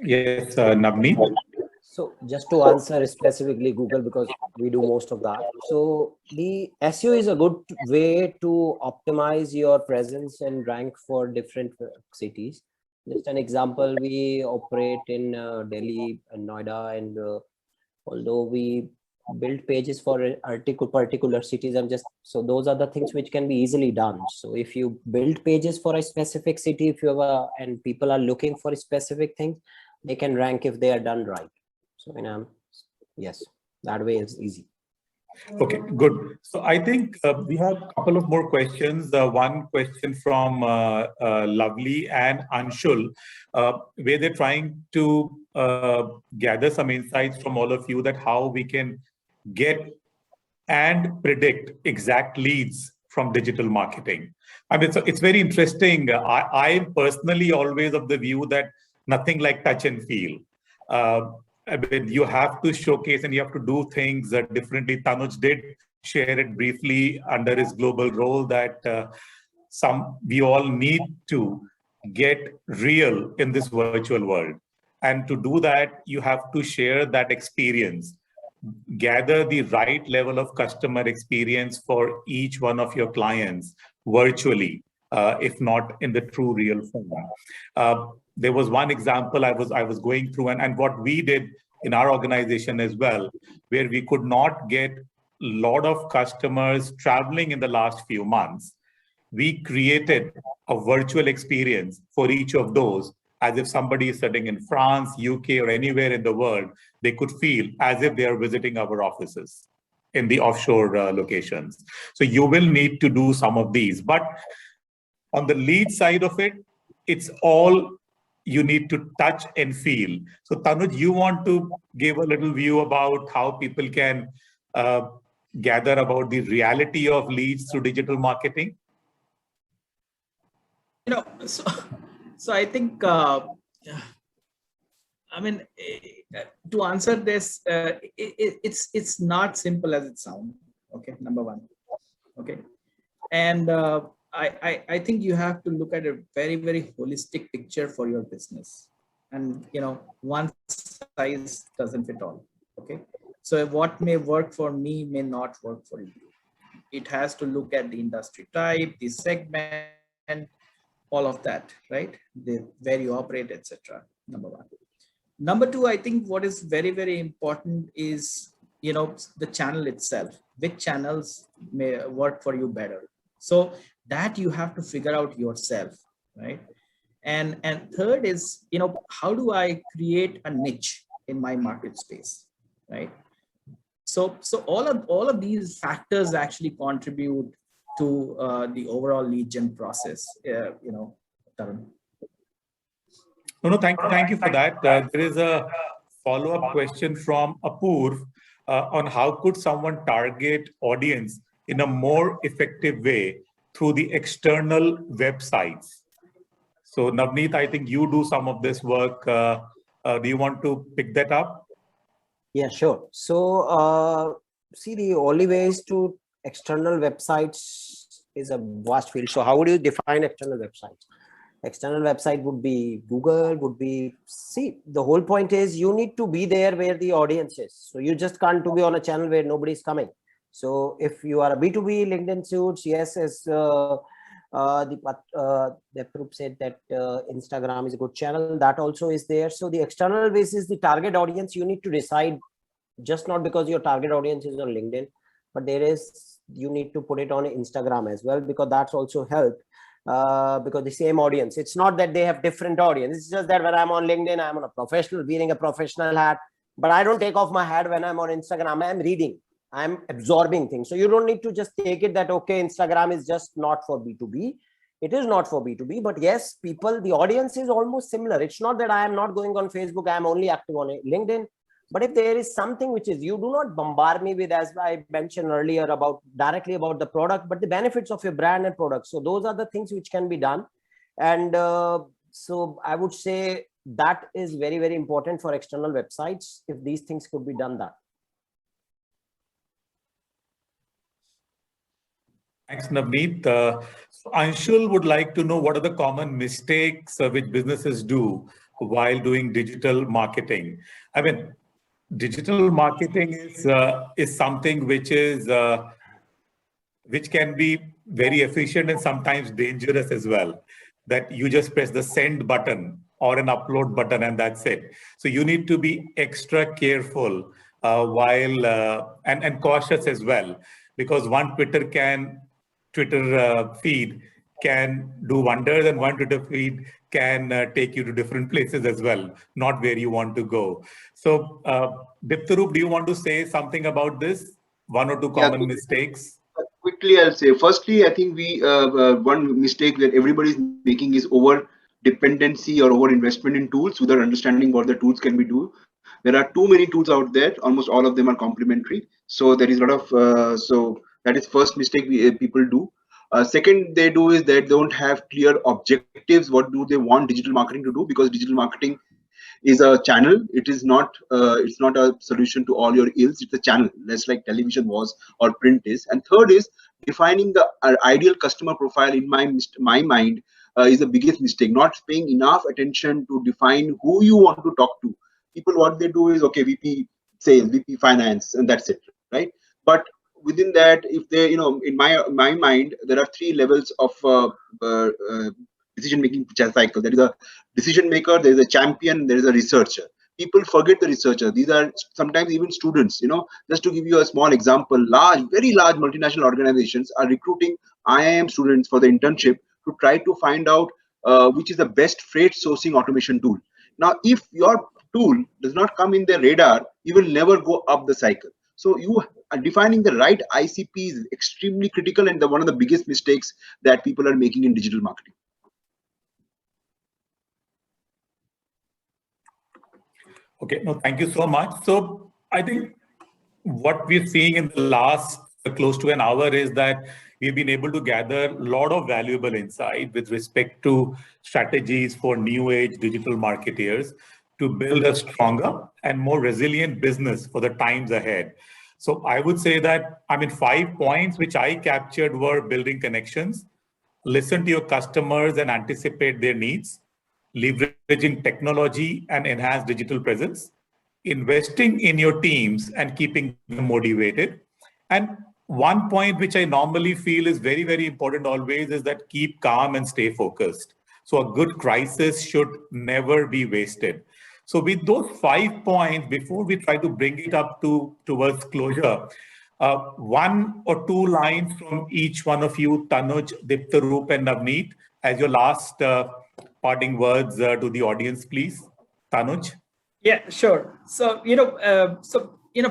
Yes, Navneet. So just to answer specifically Google, because we do most of that. So the SEO is a good way to optimize your presence and rank for different cities. Just an example, we operate in Delhi and Noida, and although we build pages for particular cities, so those are the things which can be easily done. So if you build pages for a specific city, if you have and people are looking for specific things, they can rank if they are done right. So yes, that way is easy. Okay, good. So I think we have a couple of more questions. One question from Lovely and Anshul, where they're trying to gather some insights from all of you that how we can get and predict exact leads from digital marketing. I mean, it's very interesting. I am personally always of the view that nothing like touch and feel. I mean, you have to showcase and you have to do things differently. Tanuj did share it briefly under his global role that we all need to get real in this virtual world. And to do that, you have to share that experience, gather the right level of customer experience for each one of your clients virtually, if not in the true real form. There was one example I was going through, and what we did in our organization as well, where we could not get a lot of customers traveling in the last few months. We created a virtual experience for each of those, as if somebody is sitting in France, UK, or anywhere in the world, they could feel as if they are visiting our offices in the offshore locations. So you will need to do some of these. But on the lead side of it, it's all you need to touch and feel. So Tanuj, you want to give a little view about how people can gather about the reality of leads through digital marketing? So I think, I mean, to answer this, it's not simple as it sounds. Okay, number one. Okay, and I think you have to look at a very, very holistic picture for your business, and one size doesn't fit all. Okay, so what may work for me may not work for you. It has to look at the industry type, the segment, all of that, right? Where you operate, etc. Number one. Number two, I think what is very, very important is the channel itself. Which channels may work for you better? So that you have to figure out yourself, right? And third is how do I create a niche in my market space, right? So all of these factors actually contribute to the overall lead gen process. Tarun. No, thank you for that. There is a follow-up question from Apoorv on how could someone target audience in a more effective way through the external websites. So Navneet, I think you do some of this work. Do you want to pick that up? Yeah, sure. So see, the only ways to external websites is a vast field. So how would you define external websites? External website would be Google, the whole point is you need to be there where the audience is. So you just can't be on a channel where nobody's coming. So if you are a B2B, LinkedIn suits, yes, as the group said that Instagram is a good channel, that also is there. So the external base is the target audience. You need to decide, just not because your target audience is on LinkedIn, but there is you need to put it on Instagram as well, because that's also helped. Because the same audience, it's not that they have different audience. It's just that when I'm on LinkedIn, I'm on a professional, wearing a professional hat, but I don't take off my hat when I'm on Instagram. I'm reading, I'm absorbing things. So you don't need to just take it that, okay, Instagram is just not for B2B. It is not for B2B, but yes, people, the audience is almost similar. It's not that I am not going on Facebook, I am only active on LinkedIn. But if there is something which is, you do not bombard me with, as I mentioned earlier, about directly about the product, but the benefits of your brand and product. So those are the things which can be done. And so I would say that is very, very important for external websites, if these things could be done that. Thanks, Navneet. Anshul would like to know what are the common mistakes which businesses do while doing digital marketing. I mean, digital marketing is something which can be very efficient and sometimes dangerous as well. That you just press the send button or an upload button and that's it. So you need to be extra careful and cautious as well, because one Twitter feed can do wonders, and one Twitter feed can take you to different places as well, not where you want to go. So, Diptaroop, do you want to say something about this? One or two common mistakes? Quickly, I'll say, firstly, I think one mistake that everybody is making is over dependency or over investment in tools without understanding what the tools can be do. There are too many tools out there. Almost all of them are complementary. So there is a lot of, so that is first mistake people do. Second, they do is they don't have clear objectives. What do they want digital marketing to do? Because digital marketing is a channel. It is not. It's not a solution to all your ills. It's a channel, less like television was or print is. And third is defining the ideal customer profile. In my mind, is the biggest mistake. Not paying enough attention to define who you want to talk to. People, what they do is, okay, VP sales, VP finance, and that's it, right? But within that, if they, in my mind, there are three levels of decision making cycle. There is a decision maker, there is a champion, there is a researcher. People forget the researcher. These are sometimes even students. Just to give you a small example, very large multinational organizations are recruiting IIM students for the internship to try to find out which is the best freight sourcing automation tool. Now, if your tool does not come in their radar, you will never go up the cycle. So you defining the right ICP is extremely critical, and one of the biggest mistakes that people are making in digital marketing. Okay, no, thank you so much. So I think what we're seeing in the last close to an hour is that we've been able to gather a lot of valuable insight with respect to strategies for new age digital marketeers to build a stronger and more resilient business for the times ahead. So I would say that, 5 points which I captured were building connections, listen to your customers and anticipate their needs, leveraging technology and enhanced digital presence, investing in your teams and keeping them motivated. And one point which I normally feel is very, very important always is that keep calm and stay focused. So a good crisis should never be wasted. So with those 5 points, before we try to bring it up towards closure, one or two lines from each one of you, Tanuj, Diptaroop, and Navneet, as your last parting words to the audience, please. Tanuj? Yeah, sure. So,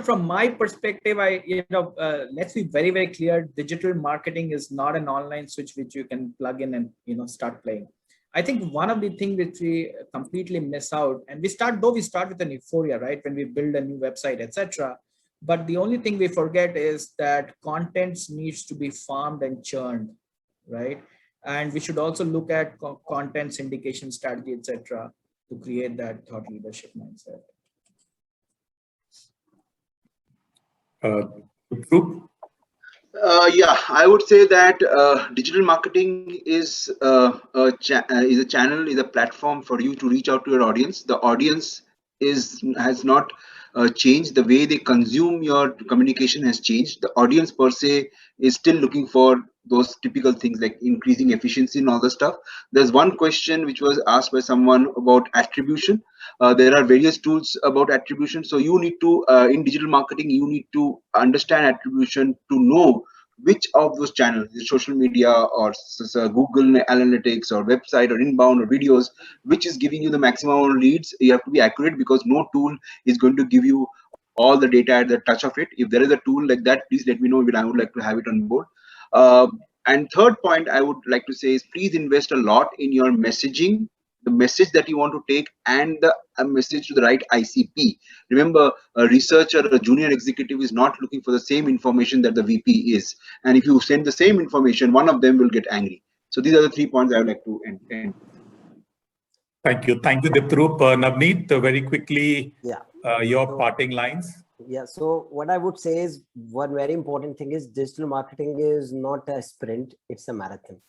from my perspective, let's be very, very clear. Digital marketing is not an online switch which you can plug in and, start playing. I think one of the things which we completely miss out, and we start with an euphoria, right? When we build a new website, etc. But the only thing we forget is that content needs to be farmed and churned, right? And we should also look at content syndication strategy, etc., to create that thought leadership mindset. Yeah, I would say that digital marketing is a channel, is a platform for you to reach out to your audience. The audience has not changed. The way they consume your communication has changed. The audience per se is still looking for those typical things like increasing efficiency and all the stuff. There's one question which was asked by someone about attribution. There are various tools about attribution. So you need to, in digital marketing, you need to understand attribution to know which of those channels, social media or Google Analytics or website or inbound or videos, which is giving you the maximum leads. You have to be accurate, because no tool is going to give you all the data at the touch of it. If there is a tool like that, please let me know. I would like to have it on board. And third point I would like to say is, please invest a lot in your messaging, the message that you want to take, and the message to the right ICP. Remember, a researcher, a junior executive is not looking for the same information that the VP is. And if you send the same information, one of them will get angry. So these are the 3 points I would like to end. Thank you. Thank you, Diptaroop. Navneet, very quickly, your parting lines. Yeah, so what I would say is, one very important thing is, digital marketing is not a sprint, it's a marathon.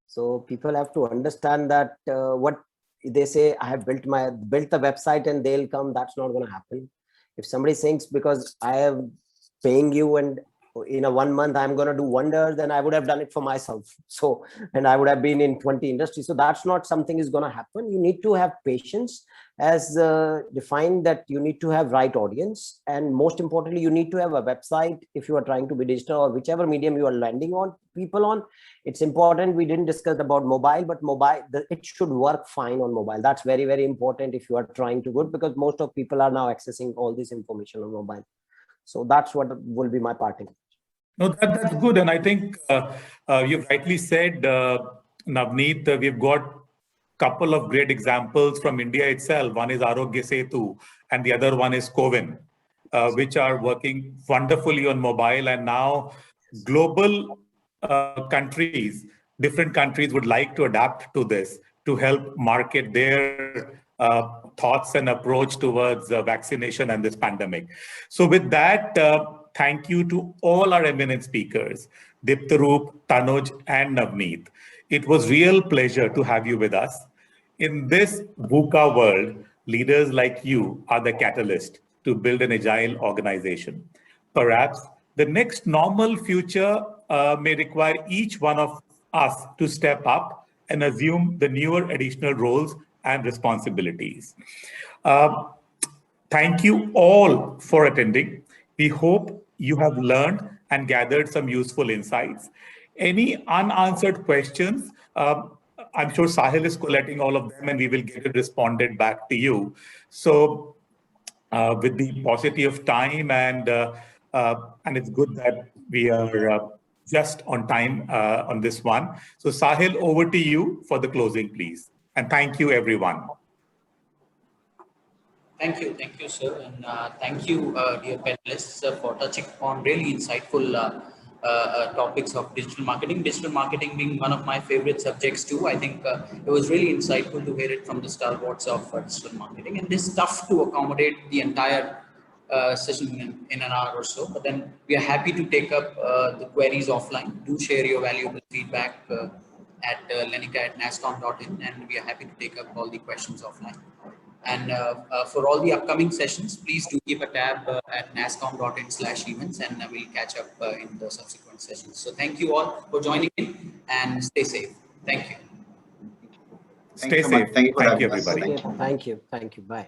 So people have to understand that what they say, I have built the website and they'll come, that's not going to happen. If somebody thinks because I am paying you and in a 1 month I'm going to do wonders, then I would have done it for myself. So, and I would have been in 20 industries. So that's not something is going to happen. You need to have patience, as defined, that you need to have right audience. And most importantly, you need to have a website if you are trying to be digital, or whichever medium you are landing on people on. It's important. We didn't discuss about mobile, but it should work fine on mobile. That's very, very important if you are trying to good, because most of people are now accessing all this information on mobile. So that's what will be my parting. No, that's good. And I think you've rightly said, Navneet, we've got couple of great examples from India itself. One is Arogya Setu and the other one is CoWIN, which are working wonderfully on mobile. And now global countries, different countries would like to adapt to this to help market their thoughts and approach towards vaccination and this pandemic. So with that, thank you to all our eminent speakers, Diptaroop, Tanuj, and Navneet. It was real pleasure to have you with us. In this VUCA world, leaders like you are the catalyst to build an agile organization. Perhaps the next normal future may require each one of us to step up and assume the newer additional roles and responsibilities. Thank you all for attending. We hope you have learned and gathered some useful insights. Any unanswered questions, I'm sure Sahil is collating all of them and we will get it responded back to you. So with the paucity of time and it's good that we are just on time on this one. So Sahil, over to you for the closing, please. And thank you, everyone. Thank you, sir. And thank you, dear panelists, for touching on really insightful topics of digital marketing. Digital marketing being one of my favorite subjects too. I think it was really insightful to hear it from the stalwarts of digital marketing. And this is tough to accommodate the entire session in an hour or so. But then we are happy to take up the queries offline. Do share your valuable feedback at lenica@nascom.in, and we are happy to take up all the questions offline. And for all the upcoming sessions, please do keep a tab at nascom.in/events, and we'll catch up in the subsequent sessions. So thank you all for joining in, and stay safe. Thank you. Stay safe. Thank you, everybody. Thank you. Bye.